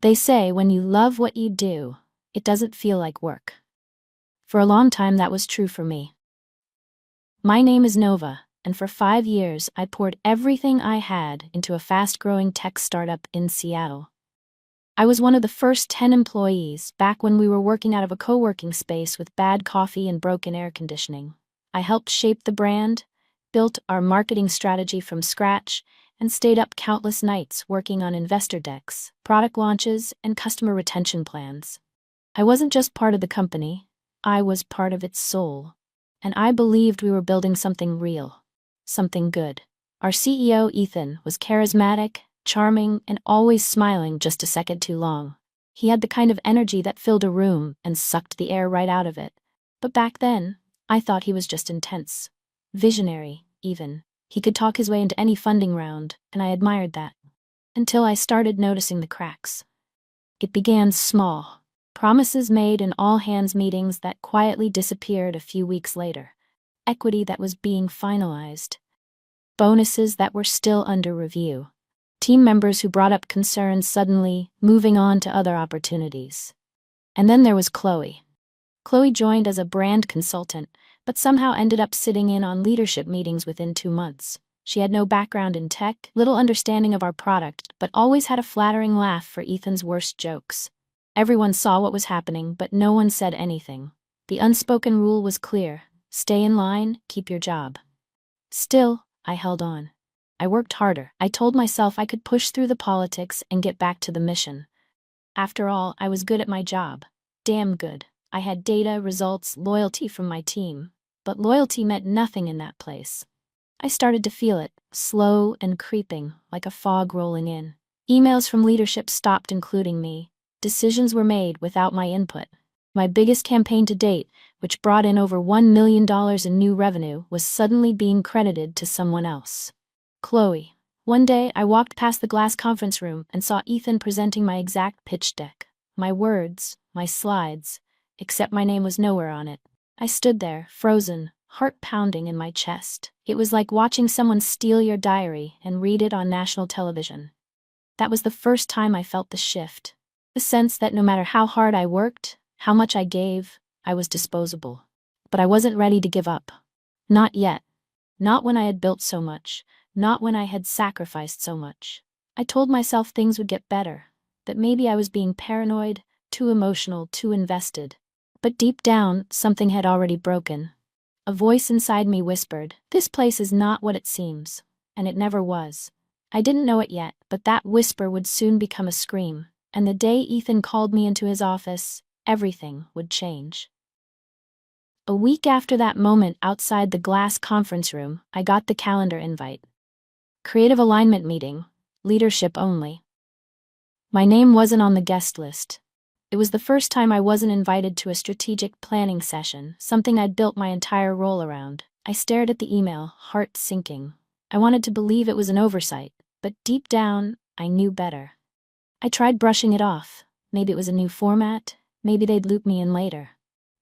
They say when you love what you do, it doesn't feel like work. For a long time that was true for me. My name is Nova, and for 5 years I poured everything I had into a fast-growing tech startup in Seattle. I was one of the first 10 employees back when we were working out of a co-working space with bad coffee and broken air conditioning. I helped shape the brand, built our marketing strategy from scratch, and stayed up countless nights working on investor decks, product launches, and customer retention plans. I wasn't just part of the company, I was part of its soul. And I believed we were building something real, something good. Our CEO, Ethan, was charismatic, charming, and always smiling just a second too long. He had the kind of energy that filled a room and sucked the air right out of it. But back then, I thought he was just intense. Visionary, even. He could talk his way into any funding round, and I admired that. Until I started noticing the cracks. It began small. Promises made in all-hands meetings that quietly disappeared a few weeks later. Equity that was being finalized. Bonuses that were still under review. Team members who brought up concerns suddenly moving on to other opportunities. And then there was Chloe. Chloe joined as a brand consultant, but somehow ended up sitting in on leadership meetings within 2 months. She had no background in tech, little understanding of our product, but always had a flattering laugh for Ethan's worst jokes. Everyone saw what was happening, but no one said anything. The unspoken rule was clear: stay in line, keep your job. Still, I held on. I worked harder. I told myself I could push through the politics and get back to the mission. After all, I was good at my job. Damn good. I had data, results, loyalty from my team. But loyalty meant nothing in that place. I started to feel it, slow and creeping, like a fog rolling in. Emails from leadership stopped including me. Decisions were made without my input. My biggest campaign to date, which brought in over $1 million in new revenue, was suddenly being credited to someone else. Chloe. One day, I walked past the glass conference room and saw Ethan presenting my exact pitch deck. My words, my slides, except my name was nowhere on it. I stood there, frozen, heart pounding in my chest. It was like watching someone steal your diary and read it on national television. That was the first time I felt the shift. The sense that no matter how hard I worked, how much I gave, I was disposable. But I wasn't ready to give up. Not yet. Not when I had built so much. Not when I had sacrificed so much. I told myself things would get better, that maybe I was being paranoid, too emotional, too invested. But deep down, something had already broken. A voice inside me whispered, "This place is not what it seems." And it never was. I didn't know it yet, but that whisper would soon become a scream. And the day Ethan called me into his office, everything would change. A week after that moment outside the glass conference room, I got the calendar invite. Creative alignment meeting, leadership only. My name wasn't on the guest list. It was the first time I wasn't invited to a strategic planning session, something I'd built my entire role around. I stared at the email, heart sinking. I wanted to believe it was an oversight, but deep down, I knew better. I tried brushing it off. Maybe it was a new format, maybe they'd loop me in later.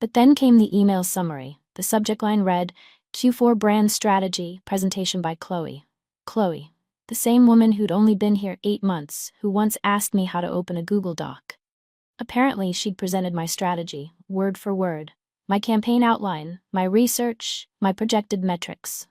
But then came the email summary. The subject line read, Q4 Brand Strategy, presentation by Chloe. Chloe, the same woman who'd only been here 8 months, who once asked me how to open a Google Doc. Apparently, she'd presented my strategy, word for word. My campaign outline, my research, my projected metrics.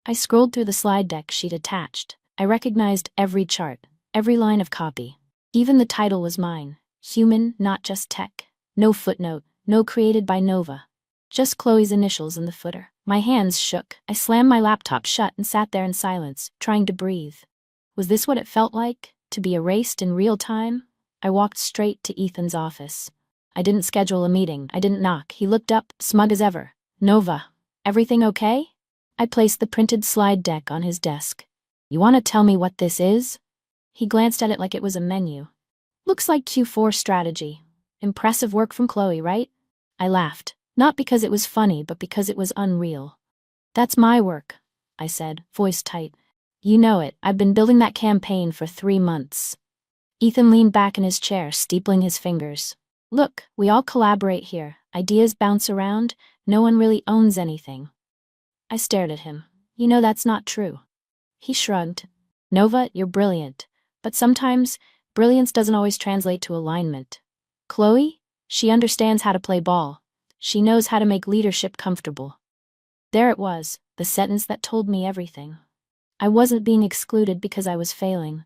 I scrolled through the slide deck she'd attached. I recognized every chart, every line of copy. Even the title was mine. Human, not just tech. No footnote, no created by Nova. Just Chloe's initials in the footer. My hands shook. I slammed my laptop shut and sat there in silence, trying to breathe. Was this what it felt like? To be erased in real time? I walked straight to Ethan's office. I didn't schedule a meeting. I didn't knock. He looked up, smug as ever. Nova, everything okay? I placed the printed slide deck on his desk. You want to tell me what this is? He glanced at it like it was a menu. Looks like Q4 strategy. Impressive work from Chloe, right? I laughed, not because it was funny, but because it was unreal. That's my work, I said, voice tight. You know it, I've been building that campaign for 3 months. Ethan leaned back in his chair, steepling his fingers. Look, we all collaborate here. Ideas bounce around. No one really owns anything. I stared at him. You know that's not true. He shrugged. Nova, you're brilliant. But sometimes, brilliance doesn't always translate to alignment. Chloe? She understands how to play ball. She knows how to make leadership comfortable. There it was, the sentence that told me everything. I wasn't being excluded because I was failing.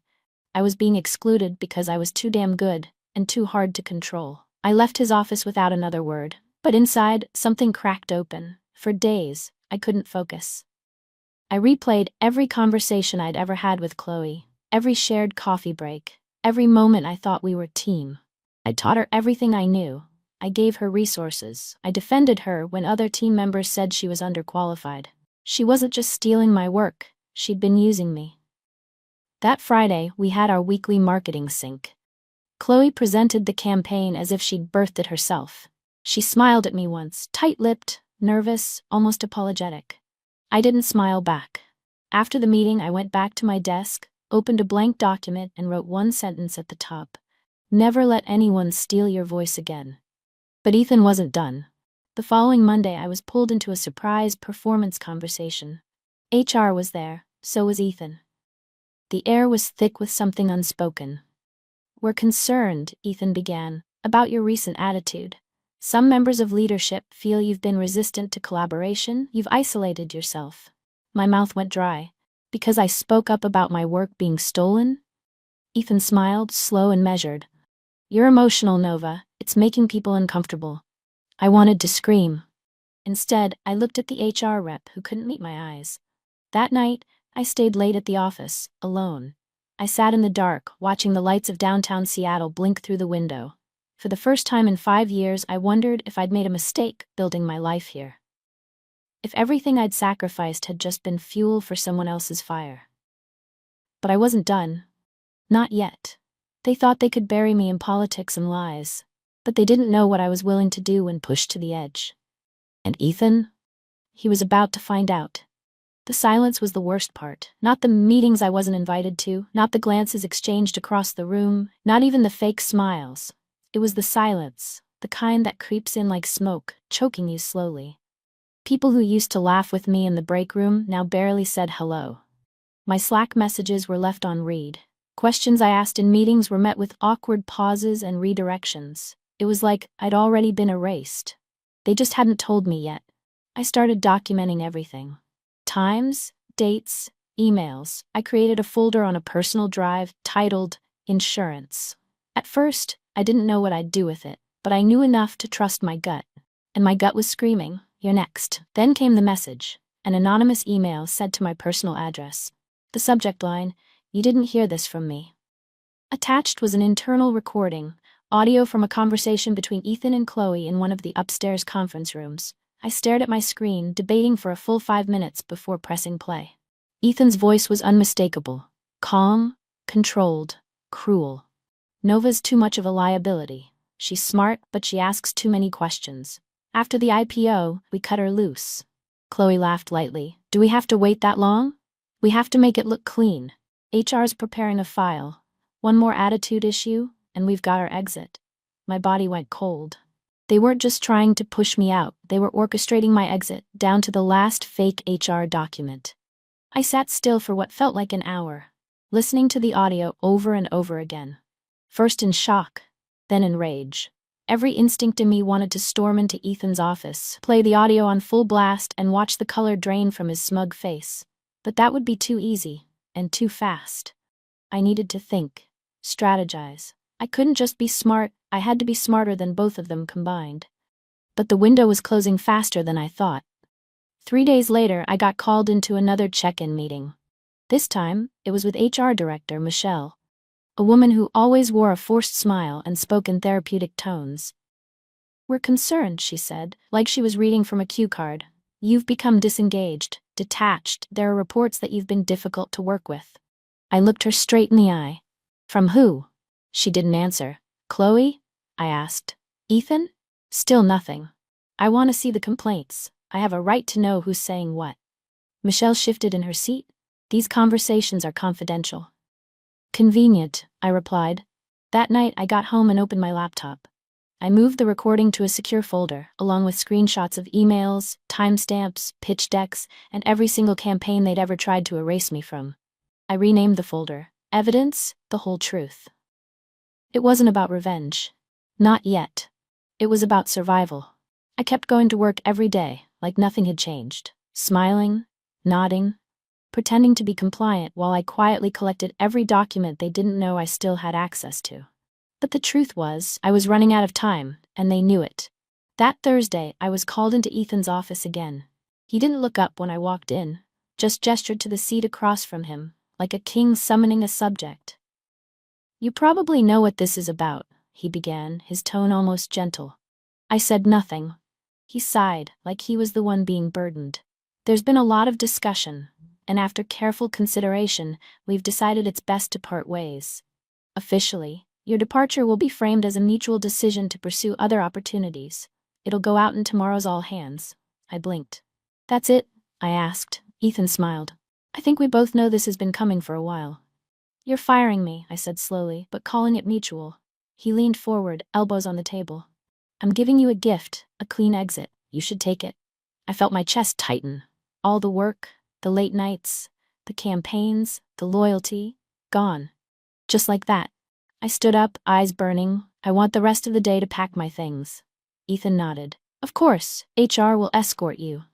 I was being excluded because I was too damn good and too hard to control. I left his office without another word, but inside, something cracked open. For days, I couldn't focus. I replayed every conversation I'd ever had with Chloe, every shared coffee break, every moment I thought we were a team. I taught her everything I knew. I gave her resources. I defended her when other team members said she was underqualified. She wasn't just stealing my work, she'd been using me. That Friday, we had our weekly marketing sync. Chloe presented the campaign as if she'd birthed it herself. She smiled at me once, tight-lipped, nervous, almost apologetic. I didn't smile back. After the meeting, I went back to my desk, opened a blank document, and wrote one sentence at the top. Never let anyone steal your voice again. But Ethan wasn't done. The following Monday, I was pulled into a surprise performance conversation. HR was there, so was Ethan. The air was thick with something unspoken. "We're concerned," Ethan began, "about your recent attitude. Some members of leadership feel you've been resistant to collaboration, you've isolated yourself." My mouth went dry. Because I spoke up about my work being stolen? Ethan smiled, slow and measured. "You're emotional, Nova. It's making people uncomfortable." I wanted to scream. Instead, I looked at the HR rep who couldn't meet my eyes. That night, I stayed late at the office, alone. I sat in the dark, watching the lights of downtown Seattle blink through the window. For the first time in 5 years, I wondered if I'd made a mistake building my life here. If everything I'd sacrificed had just been fuel for someone else's fire. But I wasn't done. Not yet. They thought they could bury me in politics and lies, but they didn't know what I was willing to do when pushed to the edge. And Ethan? He was about to find out. The silence was the worst part. Not the meetings I wasn't invited to, not the glances exchanged across the room, not even the fake smiles. It was the silence, the kind that creeps in like smoke, choking you slowly. People who used to laugh with me in the break room now barely said hello. My Slack messages were left on read. Questions I asked in meetings were met with awkward pauses and redirections. It was like I'd already been erased. They just hadn't told me yet. I started documenting everything. Times, dates, emails. I created a folder on a personal drive titled Insurance. At first, I didn't know what I'd do with it, but I knew enough to trust my gut. And my gut was screaming, "You're next." Then came the message. An anonymous email sent to my personal address. The subject line, "You didn't hear this from me." Attached was an internal recording, audio from a conversation between Ethan and Chloe in one of the upstairs conference rooms. I stared at my screen, debating for a full 5 minutes before pressing play. Ethan's voice was unmistakable. Calm, controlled, cruel. "Nova's too much of a liability. She's smart, but she asks too many questions. After the IPO, we cut her loose." Chloe laughed lightly. "Do we have to wait that long? We have to make it look clean. HR's preparing a file. One more attitude issue, and we've got our exit." My body went cold. They weren't just trying to push me out, they were orchestrating my exit, down to the last fake HR document. I sat still for what felt like an hour, listening to the audio over and over again. First in shock, then in rage. Every instinct in me wanted to storm into Ethan's office, play the audio on full blast, and watch the color drain from his smug face. But that would be too easy, and too fast. I needed to think, strategize. I couldn't just be smart, I had to be smarter than both of them combined. But the window was closing faster than I thought. 3 days later, I got called into another check-in meeting. This time, it was with HR Director Michelle, a woman who always wore a forced smile and spoke in therapeutic tones. "We're concerned," she said, like she was reading from a cue card. "You've become disengaged, detached. There are reports that you've been difficult to work with." I looked her straight in the eye. "From who?" She didn't answer. "Chloe?" I asked. "Ethan?" Still nothing. "I want to see the complaints. I have a right to know who's saying what." Michelle shifted in her seat. "These conversations are confidential." "Convenient," I replied. That night, I got home and opened my laptop. I moved the recording to a secure folder, along with screenshots of emails, timestamps, pitch decks, and every single campaign they'd ever tried to erase me from. I renamed the folder, Evidence, the Whole Truth. It wasn't about revenge. Not yet. It was about survival. I kept going to work every day, like nothing had changed, smiling, nodding, pretending to be compliant while I quietly collected every document they didn't know I still had access to. But the truth was, I was running out of time, and they knew it. That Thursday, I was called into Ethan's office again. He didn't look up when I walked in, just gestured to the seat across from him, like a king summoning a subject. "You probably know what this is about," he began, his tone almost gentle. I said nothing. He sighed, like he was the one being burdened. "There's been a lot of discussion, and after careful consideration, we've decided it's best to part ways. Officially, your departure will be framed as a mutual decision to pursue other opportunities. It'll go out in tomorrow's all hands." I blinked. "That's it?" I asked. Ethan smiled. "I think we both know this has been coming for a while." "You're firing me," I said slowly, but calling it mutual. He leaned forward, elbows on the table. "I'm giving you a gift, a clean exit. You should take it." I felt my chest tighten. All the work, the late nights, the campaigns, the loyalty, gone. Just like that. I stood up, eyes burning. "I want the rest of the day to pack my things." Ethan nodded. "Of course, HR will escort you."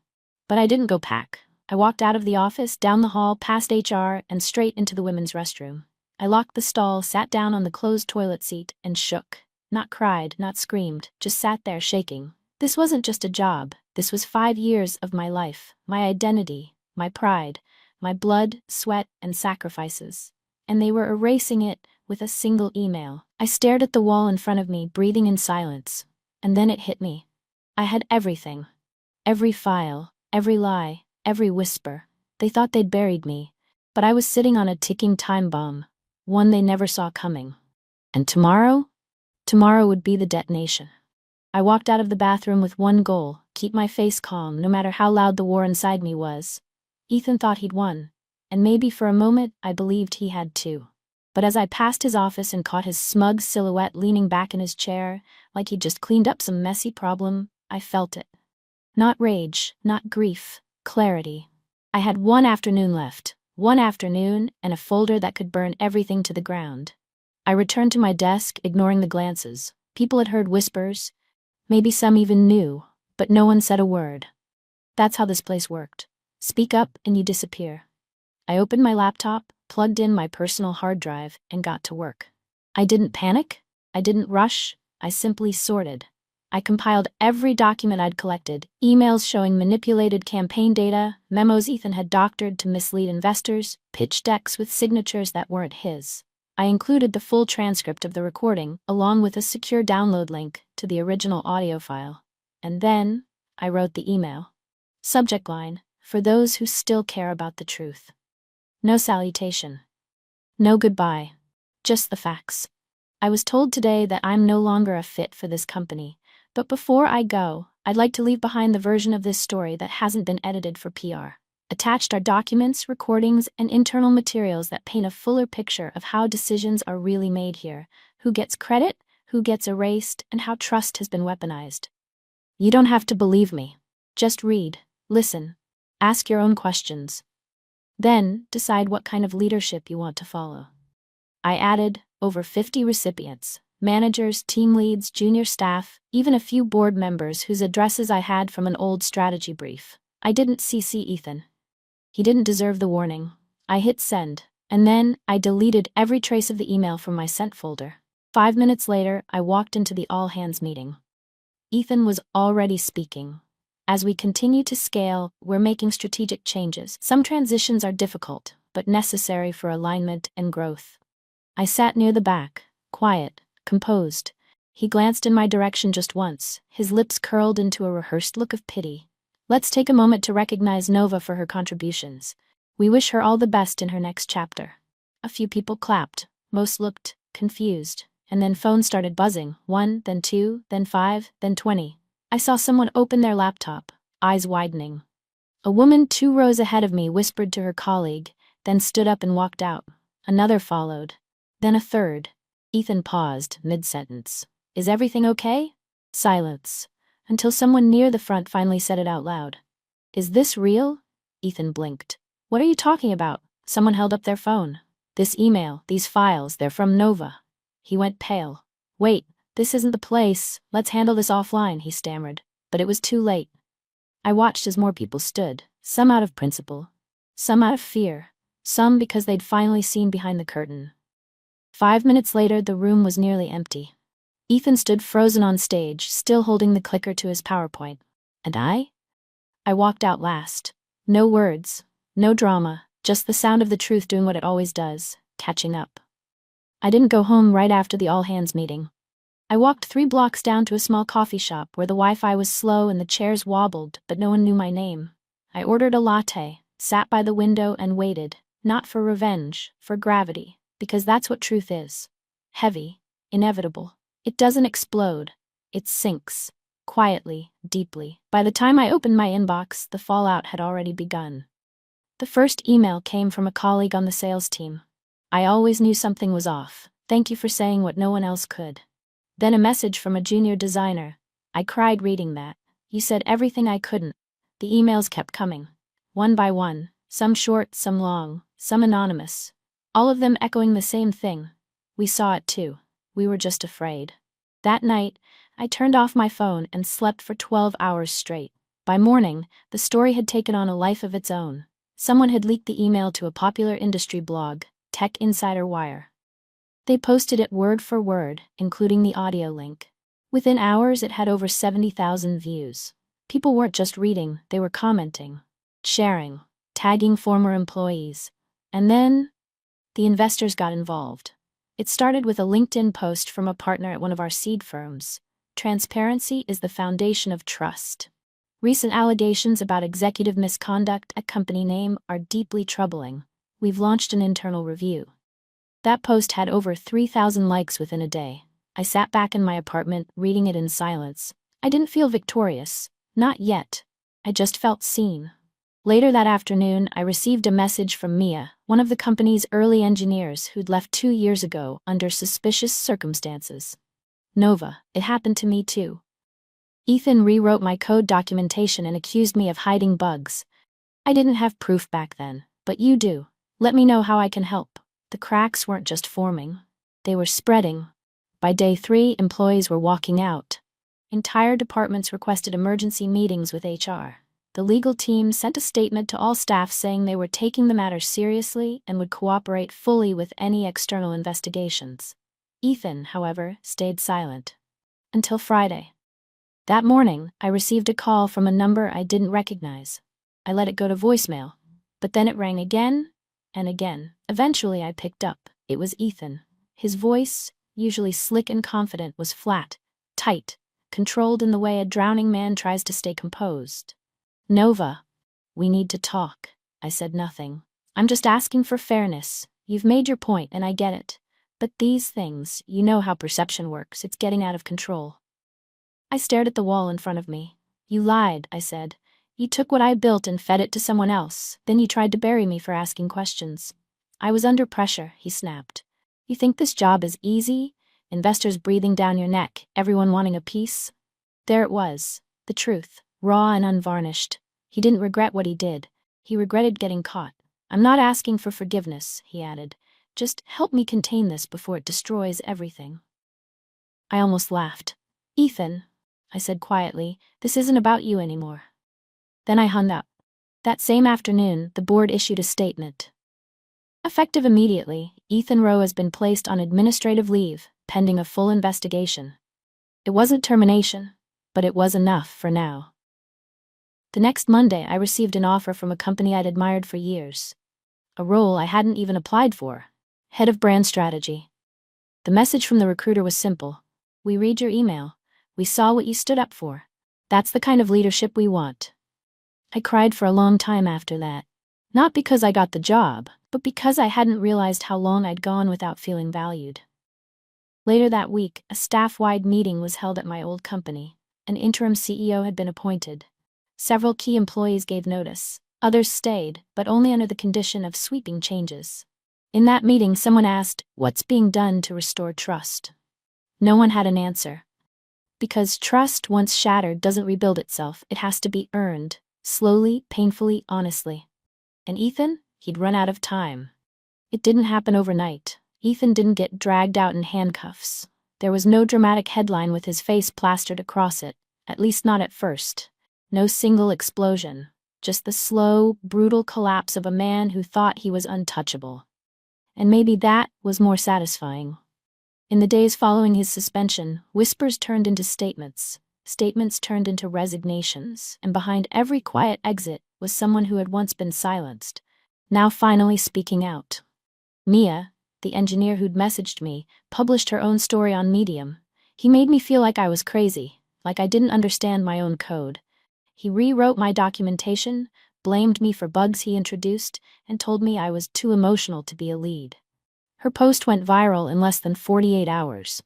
But I didn't go pack. I walked out of the office, down the hall, past HR, and straight into the women's restroom. I locked the stall, sat down on the closed toilet seat, and shook. Not cried, not screamed, just sat there shaking. This wasn't just a job. This was 5 years of my life, my identity, my pride, my blood, sweat, and sacrifices. And they were erasing it with a single email. I stared at the wall in front of me, breathing in silence. And then it hit me. I had everything. Every file, every lie, every whisper. They thought they'd buried me, but I was sitting on a ticking time bomb, one they never saw coming. And tomorrow? Tomorrow would be the detonation. I walked out of the bathroom with one goal: keep my face calm no matter how loud the war inside me was. Ethan thought he'd won, and maybe for a moment I believed he had too. But as I passed his office and caught his smug silhouette leaning back in his chair, like he'd just cleaned up some messy problem, I felt it. Not rage, not grief, clarity. I had one afternoon left, one afternoon and a folder that could burn everything to the ground. I returned to my desk, ignoring the glances. People had heard whispers. Maybe some even knew, but no one said a word. That's how this place worked. Speak up and you disappear. I opened my laptop, plugged in my personal hard drive, and got to work. I didn't panic. I didn't rush. I simply sorted. I compiled every document I'd collected, emails showing manipulated campaign data, memos Ethan had doctored to mislead investors, pitch decks with signatures that weren't his. I included the full transcript of the recording, along with a secure download link to the original audio file. And then, I wrote the email. Subject line: for those who still care about the truth. No salutation. No goodbye. Just the facts. I was told today that I'm no longer a fit for this company. But before I go, I'd like to leave behind the version of this story that hasn't been edited for PR. Attached are documents, recordings, and internal materials that paint a fuller picture of how decisions are really made here, who gets credit, who gets erased, and how trust has been weaponized. You don't have to believe me. Just read, listen, ask your own questions. Then, decide what kind of leadership you want to follow. I added over 50 recipients. Managers, team leads, junior staff, even a few board members whose addresses I had from an old strategy brief. I didn't CC Ethan. He didn't deserve the warning. I hit send, and then I deleted every trace of the email from my sent folder. 5 minutes later, I walked into the all-hands meeting. Ethan was already speaking. As we continue to scale, we're making strategic changes. Some transitions are difficult, but necessary for alignment and growth. I sat near the back, quiet, composed. He glanced in my direction just once, his lips curled into a rehearsed look of pity. "Let's take a moment to recognize Nova for her contributions. We wish her all the best in her next chapter." A few people clapped. Most looked confused. And then phones started buzzing. 1, then 2, then 5, then 20. I saw someone open their laptop, eyes widening. A woman 2 rows ahead of me whispered to her colleague, then stood up and walked out. Another followed. Then a third. Ethan paused, mid-sentence. "Is everything okay?" Silence. Until someone near the front finally said it out loud. "Is this real?" Ethan blinked. "What are you talking about?" Someone held up their phone. "This email, these files, they're from Nova." He went pale. "Wait, this isn't the place, let's handle this offline," he stammered, but it was too late. I watched as more people stood, some out of principle, some out of fear, some because they'd finally seen behind the curtain. 5 minutes later, the room was nearly empty. Ethan stood frozen on stage, still holding the clicker to his PowerPoint. And I? I walked out last. No words, no drama, just the sound of the truth doing what it always does, catching up. I didn't go home right after the all-hands meeting. I walked 3 blocks down to a small coffee shop where the Wi-Fi was slow and the chairs wobbled, but no one knew my name. I ordered a latte, sat by the window and waited, not for revenge, for gravity, because that's what truth is. Heavy, inevitable. It doesn't explode. It sinks. Quietly, deeply. By the time I opened my inbox, the fallout had already begun. The first email came from a colleague on the sales team. "I always knew something was off. Thank you for saying what no one else could." Then a message from a junior designer. I cried reading that. "You said everything I couldn't." The emails kept coming. One by one, some short, some long, some anonymous. All of them echoing the same thing. "We saw it too. We were just afraid." That night, I turned off my phone and slept for 12 hours straight. By morning, the story had taken on a life of its own. Someone had leaked the email to a popular industry blog, Tech Insider Wire. They posted it word for word, including the audio link. Within hours, it had over 70,000 views. People weren't just reading, they were commenting, sharing, tagging former employees. And then, the investors got involved. It started with a LinkedIn post from a partner at one of our seed firms. "Transparency is the foundation of trust. Recent allegations about executive misconduct at company name are deeply troubling. We've launched an internal review." That post had over 3,000 likes within a day. I sat back in my apartment, reading it in silence. I didn't feel victorious. Not yet. I just felt seen. Later that afternoon, I received a message from Mia, one of the company's early engineers who'd left 2 years ago under suspicious circumstances. "Nova, it happened to me too. Ethan rewrote my code documentation and accused me of hiding bugs. I didn't have proof back then, but you do. Let me know how I can help." The cracks weren't just forming. They were spreading. By day 3, employees were walking out. Entire departments requested emergency meetings with HR. The legal team sent a statement to all staff saying they were taking the matter seriously and would cooperate fully with any external investigations. Ethan, however, stayed silent. Until Friday. That morning, I received a call from a number I didn't recognize. I let it go to voicemail, but then it rang again and again. Eventually, I picked up. It was Ethan. His voice, usually slick and confident, was flat, tight, controlled in the way a drowning man tries to stay composed. "Nova, we need to talk." I said nothing. "I'm just asking for fairness. You've made your point and I get it. But these things, you know how perception works, it's getting out of control." I stared at the wall in front of me. "You lied," I said. "You took what I built and fed it to someone else. Then you tried to bury me for asking questions." "I was under pressure," he snapped. "You think this job is easy? Investors breathing down your neck, everyone wanting a piece?" There it was, the truth, raw and unvarnished. He didn't regret what he did. He regretted getting caught. "I'm not asking for forgiveness," he added. "Just help me contain this before it destroys everything." I almost laughed. "Ethan," I said quietly, "this isn't about you anymore." Then I hung up. That same afternoon, the board issued a statement. Effective immediately, Ethan Rowe has been placed on administrative leave, pending a full investigation. It wasn't termination, but it was enough for now. The next Monday, I received an offer from a company I'd admired for years. A role I hadn't even applied for. Head of brand strategy. The message from the recruiter was simple. "We read your email. We saw what you stood up for. That's the kind of leadership we want." I cried for a long time after that. Not because I got the job, but because I hadn't realized how long I'd gone without feeling valued. Later that week, a staff-wide meeting was held at my old company. An interim CEO had been appointed. Several key employees gave notice. Others stayed, but only under the condition of sweeping changes. In that meeting, someone asked, "What's being done to restore trust?" No one had an answer. Because trust, once shattered, doesn't rebuild itself. It has to be earned, slowly, painfully, honestly. And Ethan? He'd run out of time. It didn't happen overnight. Ethan didn't get dragged out in handcuffs. There was no dramatic headline with his face plastered across it, at least not at first. No single explosion, just the slow, brutal collapse of a man who thought he was untouchable. And maybe that was more satisfying. In the days following his suspension, whispers turned into statements. Statements turned into resignations, and behind every quiet exit was someone who had once been silenced, now finally speaking out. Mia, the engineer who'd messaged me, published her own story on Medium. He made me feel like I was crazy, like I didn't understand my own code. He rewrote my documentation, blamed me for bugs he introduced, and told me I was too emotional to be a lead. Her post went viral in less than 48 hours.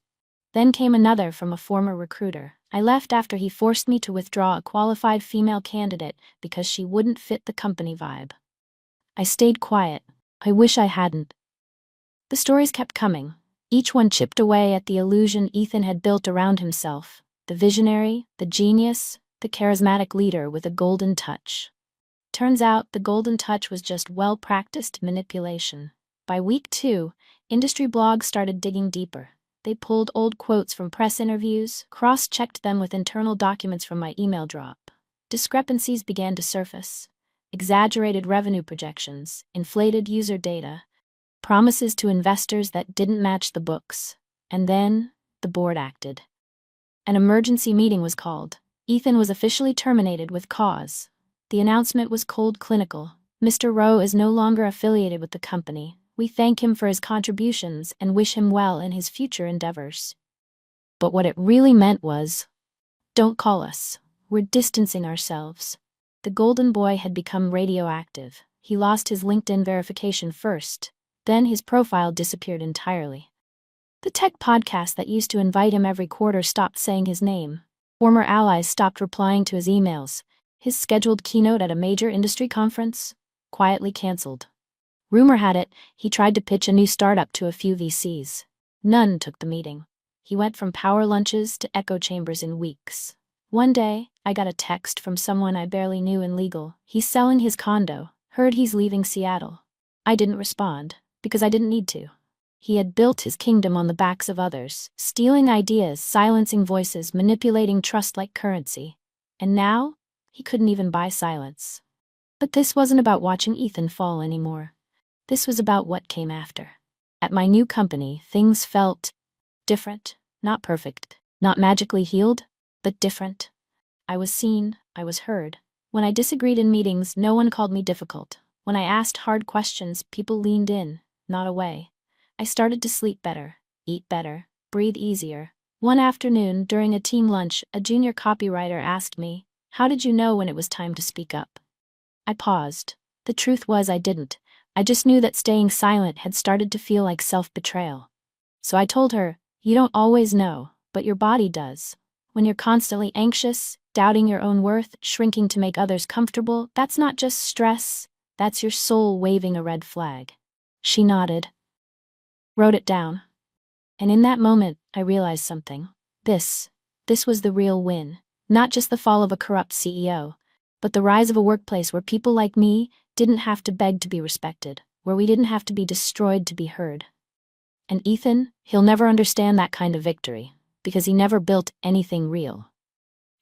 Then came another from a former recruiter. I left after he forced me to withdraw a qualified female candidate because she wouldn't fit the company vibe. I stayed quiet. I wish I hadn't. The stories kept coming. Each one chipped away at the illusion Ethan had built around himself. The visionary, the genius, the charismatic leader with a golden touch. Turns out the golden touch was just well-practiced manipulation. By week 2, industry blogs started digging deeper. They pulled old quotes from press interviews, cross-checked them with internal documents from my email drop. Discrepancies began to surface. Exaggerated revenue projections, inflated user data, promises to investors that didn't match the books. And then, the board acted. An emergency meeting was called. Ethan was officially terminated with cause. The announcement was cold clinical. Mr. Rowe is no longer affiliated with the company. We thank him for his contributions and wish him well in his future endeavors. But what it really meant was, don't call us. We're distancing ourselves. The golden boy had become radioactive. He lost his LinkedIn verification first. Then his profile disappeared entirely. The tech podcast that used to invite him every quarter stopped saying his name. Former allies stopped replying to his emails. His scheduled keynote at a major industry conference, quietly canceled. Rumor had it, he tried to pitch a new startup to a few VCs. None took the meeting. He went from power lunches to echo chambers in weeks. One day, I got a text from someone I barely knew in legal. He's selling his condo. Heard he's leaving Seattle. I didn't respond, because I didn't need to. He had built his kingdom on the backs of others, stealing ideas, silencing voices, manipulating trust like currency. And now, he couldn't even buy silence. But this wasn't about watching Ethan fall anymore. This was about what came after. At my new company, things felt different, not perfect, not magically healed, but different. I was seen, I was heard. When I disagreed in meetings, no one called me difficult. When I asked hard questions, people leaned in, not away. I started to sleep better, eat better, breathe easier. One afternoon, during a team lunch, a junior copywriter asked me, "How did you know when it was time to speak up?" I paused. The truth was I didn't. I just knew that staying silent had started to feel like self-betrayal. So I told her, "You don't always know, but your body does. When you're constantly anxious, doubting your own worth, shrinking to make others comfortable, that's not just stress, that's your soul waving a red flag." She nodded. Wrote it down. And in that moment, I realized something. This was the real win. Not just the fall of a corrupt CEO, but the rise of a workplace where people like me didn't have to beg to be respected, where we didn't have to be destroyed to be heard. And Ethan, he'll never understand that kind of victory, because he never built anything real.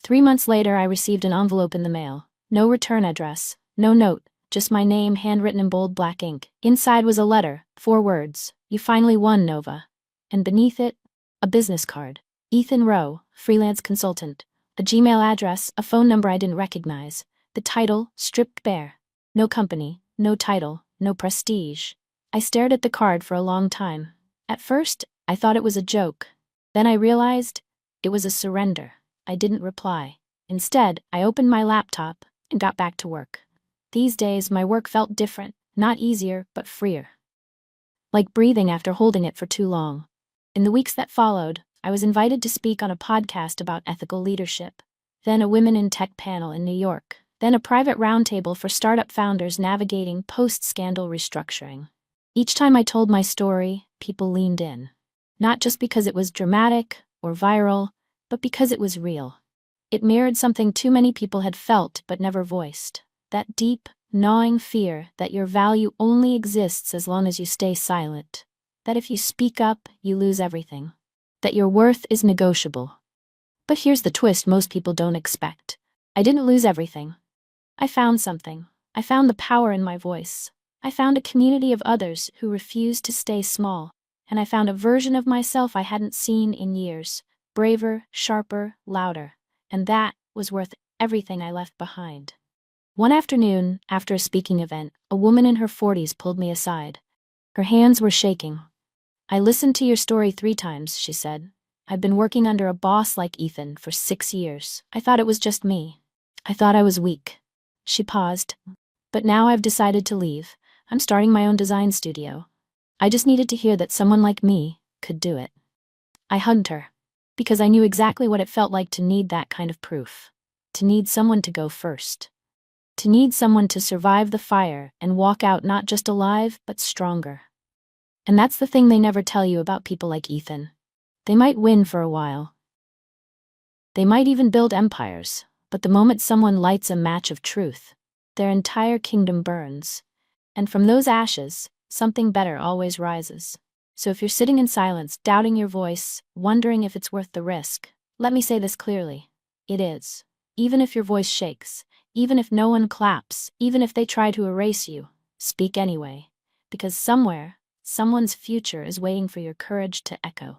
3 months later, I received an envelope in the mail. No return address, no note, just my name handwritten in bold black ink. Inside was a letter, 4 words, "You finally won, Nova." And beneath it, a business card. Ethan Rowe, freelance consultant. A Gmail address, a phone number I didn't recognize. The title, stripped bare. No company, no title, no prestige. I stared at the card for a long time. At first, I thought it was a joke. Then I realized it was a surrender. I didn't reply. Instead, I opened my laptop and got back to work. These days, my work felt different, not easier, but freer. Like breathing after holding it for too long. In the weeks that followed, I was invited to speak on a podcast about ethical leadership. Then a Women in Tech panel in New York. Then a private roundtable for startup founders navigating post-scandal restructuring. Each time I told my story, people leaned in. Not just because it was dramatic or viral, but because it was real. It mirrored something too many people had felt but never voiced. That deep, gnawing fear that your value only exists as long as you stay silent. that if you speak up, you lose everything, that your worth is negotiable. But here's the twist most people don't expect. I didn't lose everything. I found something. I found the power in my voice. I found a community of others who refused to stay small. And I found a version of myself I hadn't seen in years. Braver, sharper, louder. And that was worth everything I left behind. One afternoon, after a speaking event, a woman in her 40s pulled me aside. Her hands were shaking. "I listened to your story 3 times, she said. "I've been working under a boss like Ethan for 6 years. I thought it was just me. I thought I was weak." She paused. "But now I've decided to leave. I'm starting my own design studio. I just needed to hear that someone like me could do it." I hugged her, because I knew exactly what it felt like to need that kind of proof. To need someone to go first. To need someone to survive the fire and walk out not just alive, but stronger. And that's the thing they never tell you about people like Ethan. They might win for a while. They might even build empires, but the moment someone lights a match of truth, their entire kingdom burns. And from those ashes, something better always rises. So if you're sitting in silence, doubting your voice, wondering if it's worth the risk, let me say this clearly. It is. Even if your voice shakes, even if no one claps, even if they try to erase you, speak anyway. Because somewhere, someone's future is waiting for your courage to echo.